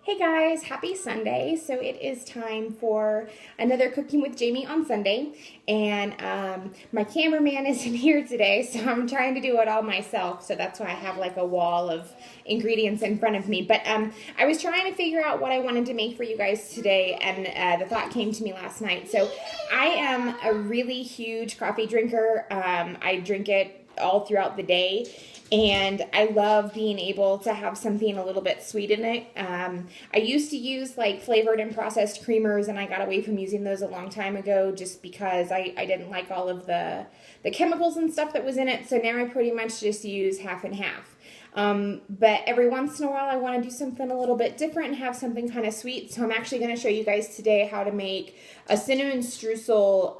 Hey guys, happy Sunday. So it is time for another Cooking with Jamie on Sunday. And my cameraman isn't here today, so I'm trying to do it all myself. So that's why I have like a wall of ingredients in front of me. But I was trying to figure out what I wanted to make for you guys today, and the thought came to me last night. So I am a really huge coffee drinker. I drink it all throughout the day. And I love being able to have something a little bit sweet in it. I used to use like flavored and processed creamers, and I got away from using those a long time ago just because I didn't like all of the chemicals and stuff that was in it. So now I pretty much just use half and half. But every once in a while I want to do something a little bit different and have something kind of sweet. So I'm actually going to show you guys today how to make a cinnamon streusel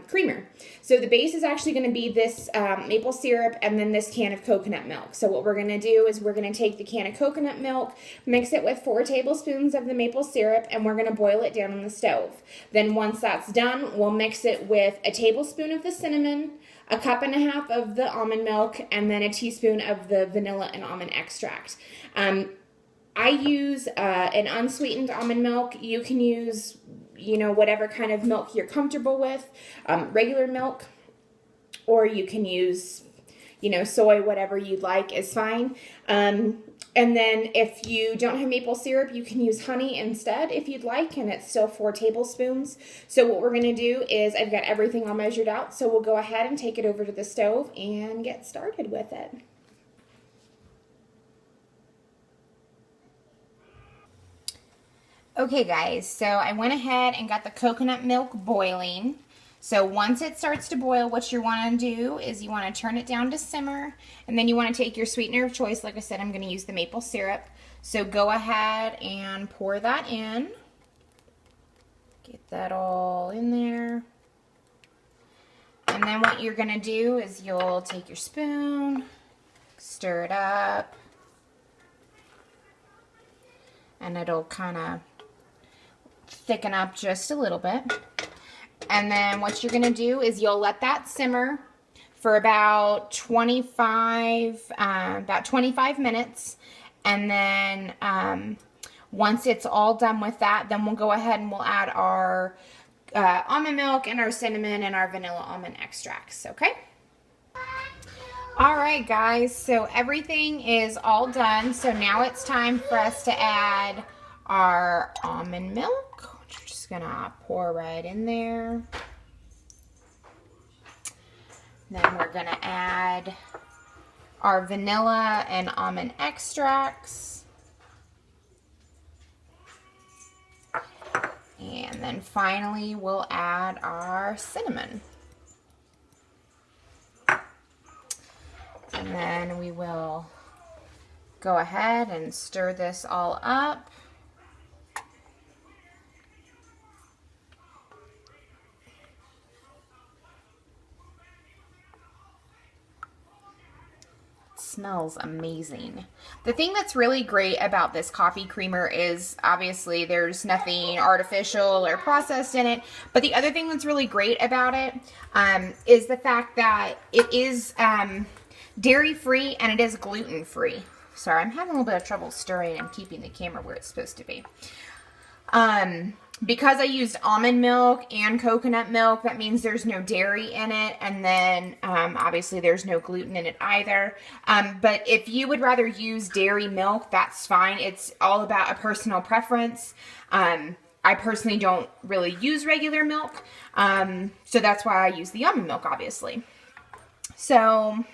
creamer. So the base is actually going to be this maple syrup and then this can of coconut milk. So what we're going to do is we're going to take the can of coconut milk, mix it with 4 tablespoons of the maple syrup, and we're going to boil it down on the stove. Then once that's done, we'll mix it with a tablespoon of the cinnamon, a cup and a half of the almond milk, and then a teaspoon of the vanilla and almond extract. I use an unsweetened almond milk. You can use, whatever kind of milk you're comfortable with, regular milk, or you can use, soy, whatever you'd like is fine. And then if you don't have maple syrup, you can use honey instead if you'd like, and it's still 4 tablespoons. So what we're going to do is I've got everything all measured out, so we'll go ahead and take it over to the stove and get started with it. Okay guys, so I went ahead and got the coconut milk boiling. So once it starts to boil, what you want to do is you want to turn it down to simmer, and then you want to take your sweetener of choice. Like I said, I'm going to use the maple syrup. So go ahead and pour that in. Get that all in there. And then what you're going to do is you'll take your spoon, stir it up, and it'll kind of thicken up just a little bit. And then what you're going to do is you'll let that simmer for about 25 minutes. And then once it's all done with that, then we'll go ahead and we'll add our almond milk and our cinnamon and our vanilla almond extracts, okay? All right, guys, so everything is all done. So now it's time for us to add our almond milk. We're just gonna pour right in there. Then we're gonna add our vanilla and almond extracts. And then finally we'll add our cinnamon. And then we will go ahead and stir this all up. Smells amazing. The thing that's really great about this coffee creamer is obviously there's nothing artificial or processed in it, but the other thing that's really great about it is the fact that it is dairy free and it is gluten free. Sorry, I'm having a little bit of trouble stirring and keeping the camera where it's supposed to be. Because I used almond milk and coconut milk, that means there's no dairy in it, and then obviously there's no gluten in it either. But if you would rather use dairy milk, that's fine. It's all about a personal preference. I personally don't really use regular milk, so that's why I use the almond milk, obviously. So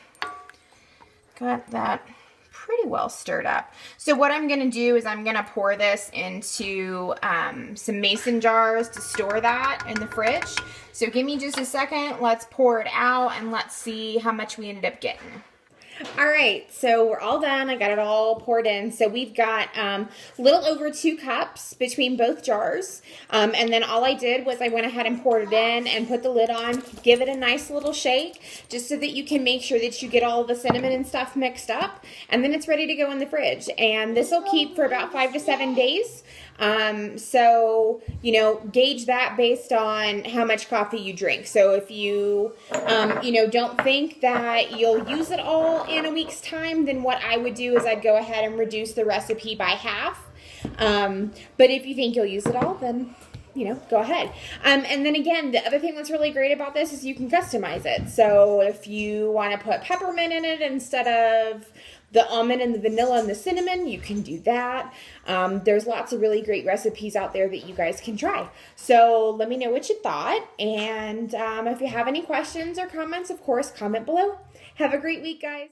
got that pretty well stirred up. So what I'm going to do is I'm going to pour this into some mason jars to store that in the fridge. So give me just a second. Let's pour it out and let's see how much we ended up getting. All right, so we're all done. I got it all poured in. So we've got a little over 2 cups between both jars. And then all I did was I went ahead and poured it in and put the lid on, give it a nice little shake, just so that you can make sure that you get all the cinnamon and stuff mixed up. And then it's ready to go in the fridge. And this will keep for about 5 to 7 days. So, gauge that based on how much coffee you drink. So if you, don't think that you'll use it all in a week's time, then what I would do is I'd go ahead and reduce the recipe by half. But if you think you'll use it all, then go ahead. And then again, the other thing that's really great about this is you can customize it. So if you want to put peppermint in it instead of the almond and the vanilla and the cinnamon, you can do that. There's lots of really great recipes out there that you guys can try. So let me know what you thought. And if you have any questions or comments, of course, comment below. Have a great week, guys.